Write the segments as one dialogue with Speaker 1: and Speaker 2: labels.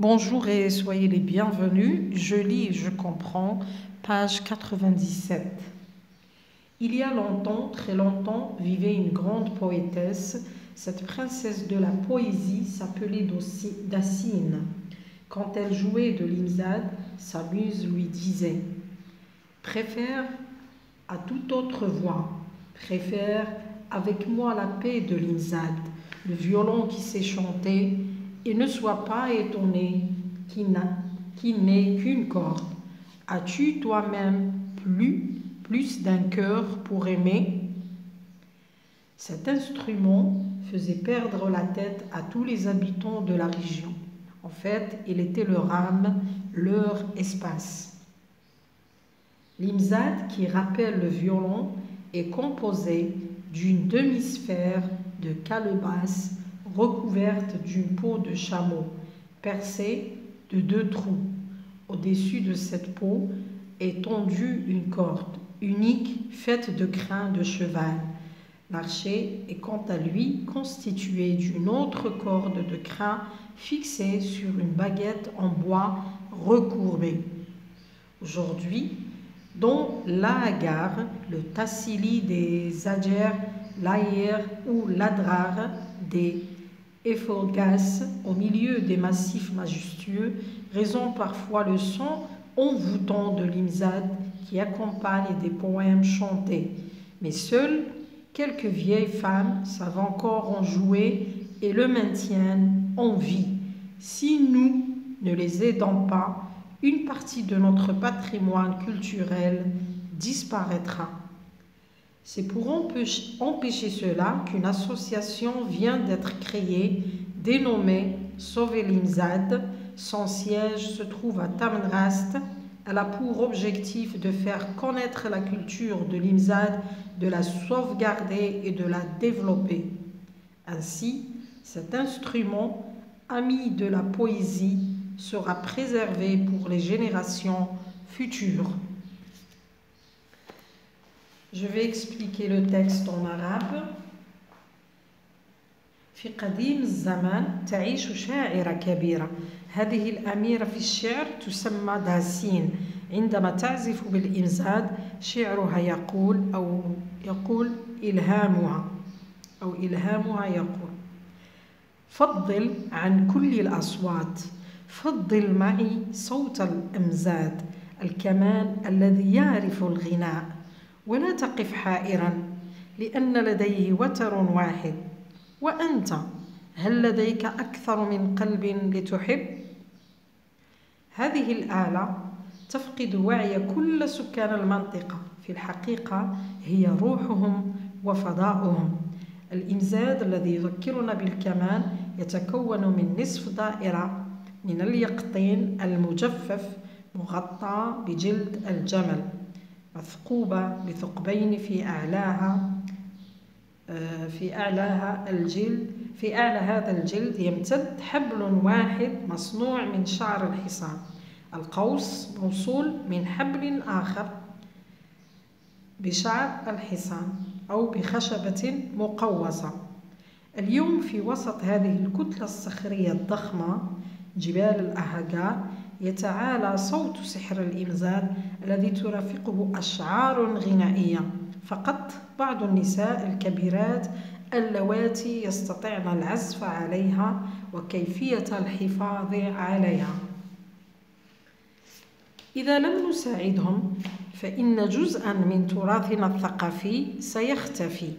Speaker 1: Bonjour et soyez les bienvenus. Je lis et je comprends, page 97. Il y a longtemps, très longtemps, vivait une grande poétesse. Cette princesse de la poésie s'appelait Dacine. Quand elle jouait de l'imzad, sa muse lui disait « Préfère à toute autre voix, préfère avec moi la paix de l'imzad, le violon qui sait chanter, et ne sois pas étonné qui n'est qu'une corde. As-tu toi-même plus d'un cœur pour aimer ?» Cet instrument faisait perdre la tête à tous les habitants de la région. En fait, il était leur âme, leur espace. L'imzad, qui rappelle le violon, est composé d'une demi-sphère de calebasse recouverte d'une peau de chameau, percée de 2 trous. Au-dessus de cette peau est tendue une corde unique faite de crins de cheval. L'archet est quant à lui constitué d'une autre corde de crins fixée sur une baguette en bois recourbée. Aujourd'hui, dans l'Agar, le tassili des Adjer, l'Aïr ou l'Adrar des Eforgas, au milieu des massifs majestueux, résonne parfois le son envoûtant de l'imzad qui accompagne des poèmes chantés. Mais seules quelques vieilles femmes savent encore en jouer et le maintiennent en vie. Si nous ne les aidons pas, une partie de notre patrimoine culturel disparaîtra. C'est pour empêcher cela qu'une association vient d'être créée, dénommée Sauver l'Imzad. Son siège se trouve à Tamanrast. Elle a pour objectif de faire connaître la culture de l'Imzad, de la sauvegarder et de la développer. Ainsi, cet instrument, ami de la poésie, sera préservé pour les générations futures. Je vais expliquer le texte en arabe. في قديم الزمان تعيش شاعرة كبيرة. هذه الأميرة في الشعر تسمى داسين. عندما تعزف بالإمزاد شعرها يقول إلهامها يقول فضل عن كل الأصوات، فضل معي صوت الإمزاد، الكمان الذي يعرف الغناء، ولا تقف حائرا لأن لديه وتر واحد. وأنت هل لديك أكثر من قلب لتحب؟ هذه الآلة تفقد وعي كل سكان المنطقة. في الحقيقة هي روحهم وفضاؤهم. الإمزاد الذي يذكرنا بالكمان يتكون من نصف دائرة من اليقطين المجفف مغطى بجلد الجمل، مثقوبة بثقبين في أعلى هذا الجلد يمتد حبل واحد مصنوع من شعر الحصان. القوس موصول من حبل آخر بشعر الحصان أو بخشبة مقوسة. اليوم في وسط هذه الكتلة الصخرية الضخمة جبال الأهاجار يتعالى صوت سحر الإمزاد الذي ترافقه أشعار غنائية. فقط بعض النساء الكبيرات اللواتي يستطيعن العزف عليها وكيفية الحفاظ عليها. إذا لم نساعدهم فإن جزءا من تراثنا الثقافي سيختفي.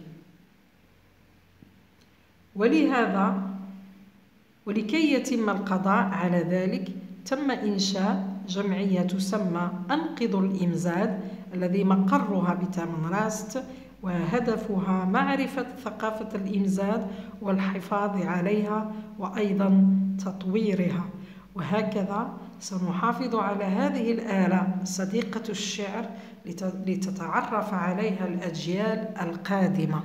Speaker 1: ولكي يتم القضاء على ذلك تم إنشاء جمعية تسمى أنقذوا الإمزاد الذي مقرها بتامنراست، وهدفها معرفة ثقافة الإمزاد والحفاظ عليها وأيضا تطويرها. وهكذا سنحافظ على هذه الآلة صديقة الشعر لتتعرف عليها الأجيال القادمة.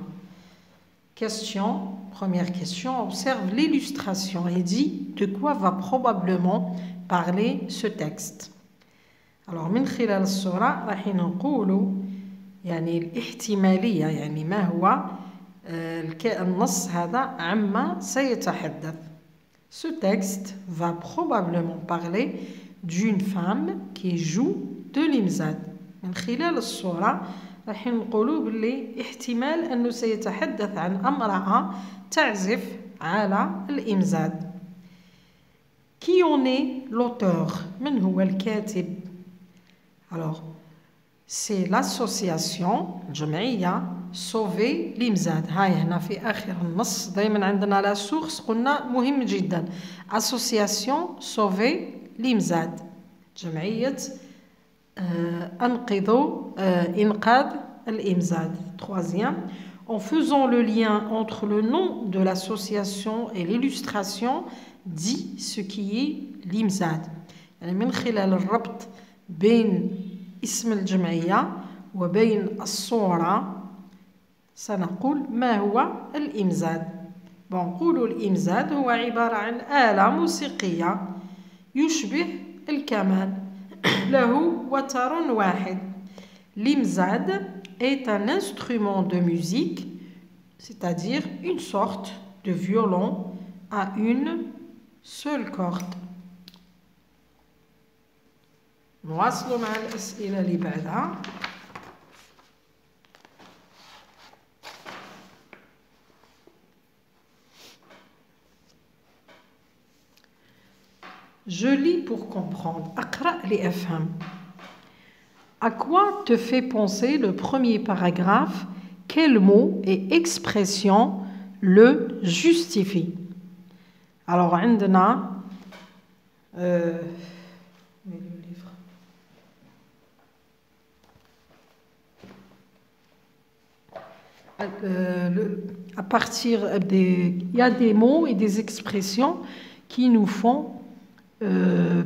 Speaker 1: Première question, observe l'illustration et dit de quoi va probablement parler ce texte. Alors من خلال الصورة راح نقولوا يعني الاحتمالية، يعني ما هو النص هذا عما سيتحدث. Ce texte va probablement parler d'une femme qui joue de l'imzad. من خلال الصورة راح نقولوا باللي احتمال أنه سيتحدث عن امرأة تعزف على الإمزاد. Qui en est l'auteur? من هو الكاتب؟ Alors, c'est l'association الجمعية Sauver l'Imzad. هاي هنا في آخر النص دايما عندنا لا سورس قلنا مهم جدا. Association Sauver l'Imzad. جمعية إنقاذ الإمزاد. Troisième, en faisant le lien entre le nom de l'association et l'illustration, dit ce qui est l'imzad. يعني من خلال الربط بين اسم الجمعية وبين الصورة سنقول ما هو الإمزاد. بنقول الإمزاد هو عبارة عن آلة موسيقية يشبه الكمان له وتر واحد. L'imzad est un instrument de musique, c'est-à-dire une sorte de violon à une seule corde. نواصل مع الأسئلة اللي بعدها. Je lis pour comprendre. أقرأ لأفهم. À quoi te fait penser le premier paragraphe? Quel mot et expression le justifie? Alors, عندنا à partir des... Il y a des mots et des expressions qui nous font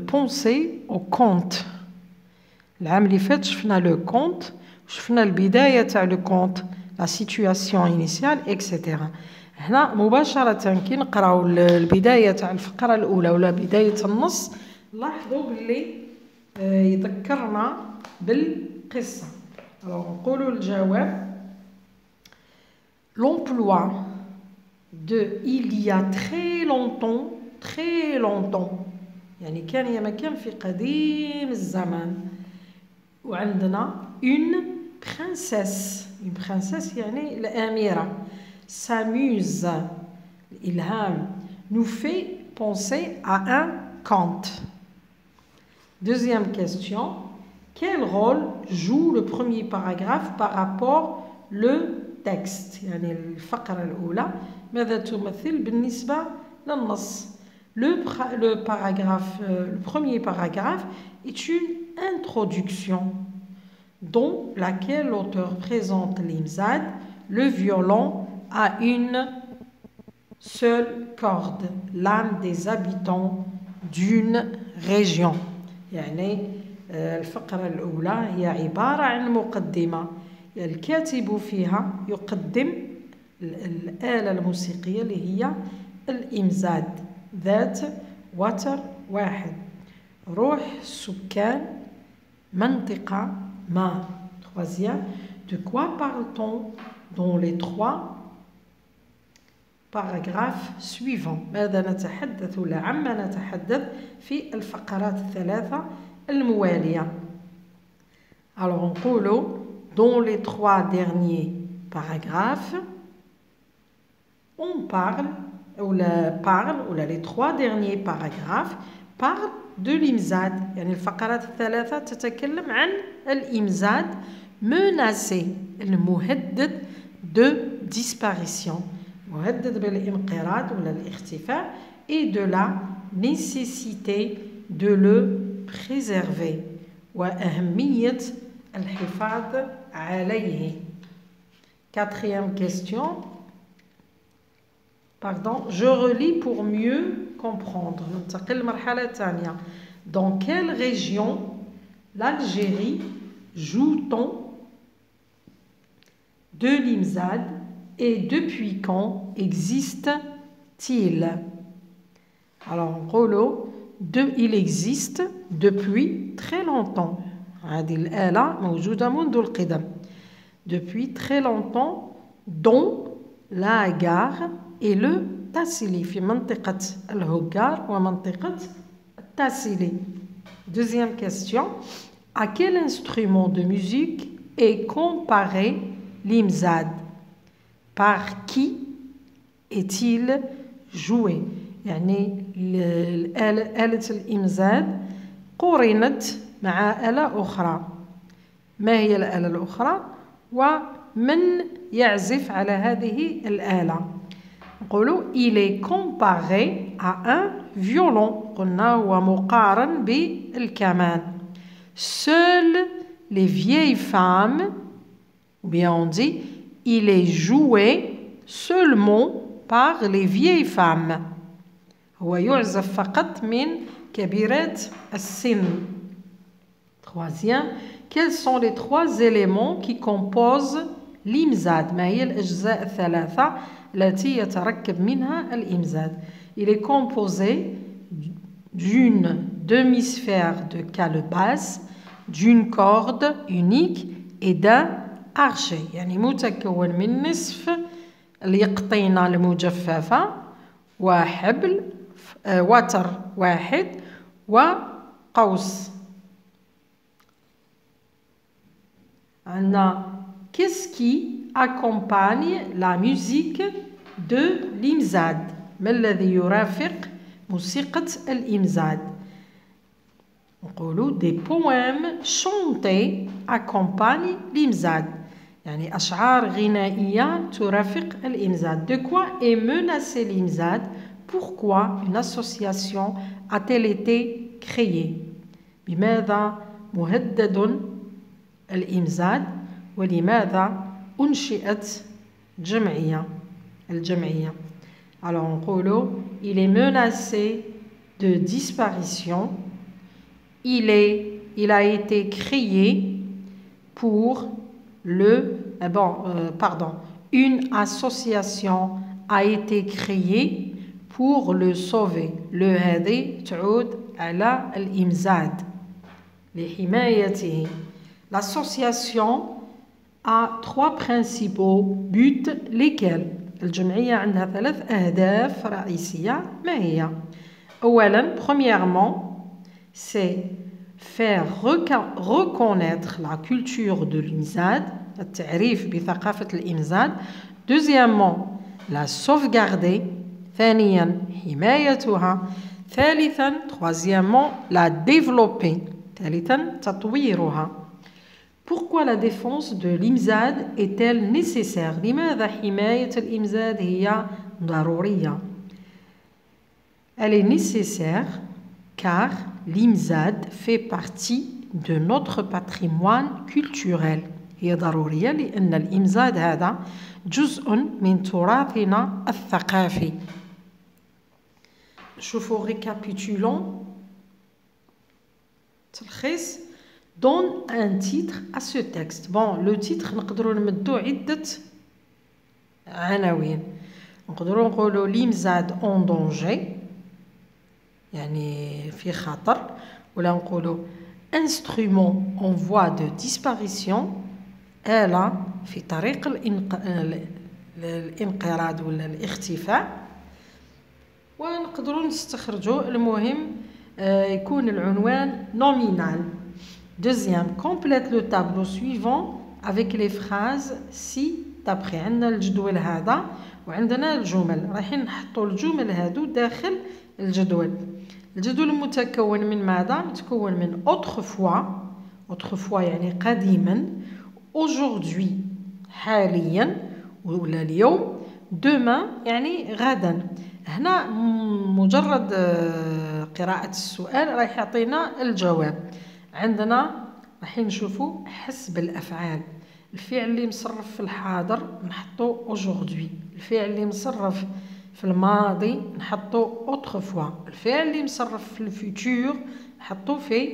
Speaker 1: penser au conte. العام اللي فات شفنا لو كونت وشفنا البداية تاع لو كونت لا سيتوياسيون انيسيال اكسيتيرا. هنا مباشرة كي نقراو البداية تاع الفقرة الأولى ولا بداية النص لاحظوا باللي يذكرنا بالقصة. نقولوا الجواب l'emploi de il y a très longtemps يعني كان يا مكان في قديم الزمان. وعندنا une princesse يعني الأميرة. s'amuse الإلهام nous fait penser à un conte. Deuxième question, quel rôle joue le premier paragraphe par rapport le texte؟ يعني الفقرة الأولى ماذا تمثل بالنسبة للنص؟ Le premier paragraphe est une introduction dans laquelle l'auteur présente l'imzad, le violon à une seule corde, l'âme des habitants d'une région. يعني الفقرة الأولى هي عبارة عن مقدمة الكاتب فيها يقدم الآلة الموسيقية اللي هي الإمزاد ذات وتر واحد. روح سكان منطقة ما. Troisième, de quoi parle-t-on dans les trois paragraphes suivants؟ ماذا نتحدث ولا عما نتحدث في الفقرات الثلاثة الموالية؟ Alors نقولوا dans les trois derniers paragraphes on parle les trois derniers paragraphes parlent de l'imzad. يعني الفقرات الثلاثة تتكلم عن الإمزاد menacé المهدد de disparition مهدد بالانقراض ولا الاختفاء et de la nécessité de le préserver وأهمية الحفاظ عليه. Quatrième question. Pardon, je relis pour mieux comprendre. ننتقل للمرحلة الثانية. Dans quelle région l'Algérie joue-t-on de l'imzad et depuis quand existe-t-il? Alors, Rolo, il existe depuis très longtemps. هذه الآلة موجودة منذ القدم. Depuis très longtemps, dont la gare et le التاسيلي في منطقة الهوغار ومنطقة التاسيلي. Deuxième question. À quel instrument de musique est comparé l'imzad? Par qui est-il joué؟ يعني آلة الإمزاد قُرنت مع آلة أخرى. ما هي الآلة الأخرى؟ ومن يعزف على هذه الآلة؟ نقولوا il est comparé à un violon. قلنا هو مقارن بالكمان. Seules les vieilles femmes, ou bien on dit il est joué seulement par les vieilles femmes. هو يعزف فقط من كبيرات السن. Troisième, quels sont les trois éléments qui composent l'imzad? ما هي الأجزاء الثلاثة التي يتركب منها الإمزاد? Il est composé d'une demi-sphère de calebasse, d'une corde unique et d'un archet. يعني متكون من نصف اليقطينة المجففة وحبل وتر واحد وقوس. Qu'est-ce qui accompagne la musique de l'imzad? ما الذي يرافق موسيقى الإمزاد؟ نقولوا des poèmes chantés accompagnent l'imzad. يعني أشعار غنائية ترافق الإمزاد. De quoi est menacé l'imzad? Pourquoi une association a-t-elle été créée? بماذا مهدد الإمزاد ولماذا أنشئت الجمعية؟ Alors نقولوا il est menacé de disparition. Il a été créé pour une association a été créée pour le sauver. Le هذه تعود على الإمزاد لحمايته. L'association a trois principaux buts, lesquels الجمعية عندها 3 أهداف رئيسية. ما هي؟ أولاً, premièrement, c'est faire reconnaître la culture de l'imzad, التعريف بثقافة الإمزاد. Deuxièmement, la sauvegarder. ثانياً, حمايتها. ثالثاً, troisièmement, la développer. ثالثاً, تطويرها. Pourquoi la défense de l'imzad est-elle nécessaire? لماذا حماية الإمزاد هي ضرورية؟ Elle est nécessaire car l'imzad fait partie de notre patrimoine culturel. هي ضرورية لأن الإمزاد هذا جزء من تراثنا الثقافي. شوفوا récapitulons. تلخيص. Donne un titre à ce texte. Bon, le titre نقدروا نمدوا عدة عناوين. نقدروا نقولوا l'imzad en danger يعني في خطر، ولا نقولوا instrument en voie de disparition، آلة في طريق الانقراض ولا الاختفاء. ونقدروا نستخرجوا المهم يكون العنوان nominal. Deuxième, complète le tableau suivant avec les phrases ci-d'après. عندنا الجدول هذا وعندنا الجمل. رايحين نحطوا الجمل هادو داخل الجدول. الجدول متكون من ماذا؟ متكون من autrefois يعني قديما، aujourd'hui حاليا ولا اليوم، demain يعني غدا. هنا مجرد قراءة السؤال راح يعطينا الجواب. عندنا راح نشوفوا حسب الأفعال. الفعل اللي مصرف في الحاضر نحطو aujourd'hui. الفعل اللي مصرف في الماضي نحطو autrefois. الفعل اللي مصرف في الفيتور نحطو في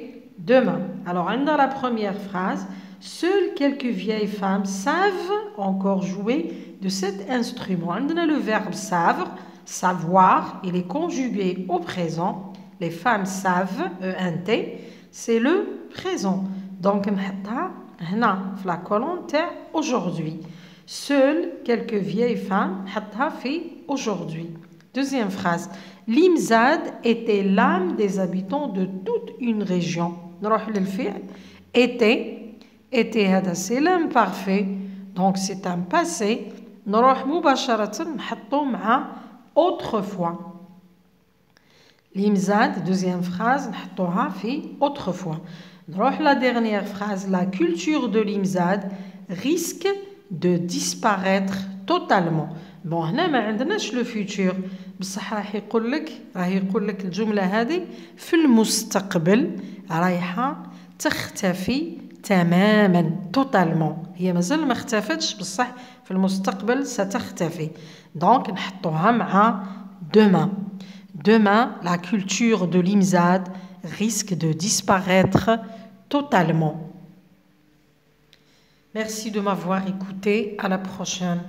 Speaker 1: demain. Alors عندنا la première phrase. Seules quelques vieilles femmes savent encore jouer de cet instrument. عندنا le verbe savre, savoir, il est conjugué au présent. Les femmes savent, ENT, c'est le présent. Donc نحطها هنا في la colonne تاع aujourd'hui. Seules quelques vieilles femmes نحطها في aujourd'hui. Deuxième phrase. L'imzad était l'âme des habitants de toute une région. نروح للفعل était هذا c'est l'imparfait donc c'est un passé. نروح مباشرة نحطو مع autrefois. L'imzad, deuxième phrase, نحطوها في autrefois. نروح la dernière phrase. La culture de l'imzad risque de disparaître totalement. Bon, هنا ما عندناش le futur. بصح راح يقول لك الجملة هذه في المستقبل رايحة تختفي تماما totalement. هي مازال ما اختفتش بصح في المستقبل ستختفي. Donc نحطوها مع demain. Demain, la culture de l'imzad risque de disparaître totalement. Merci de m'avoir écouté. À la prochaine.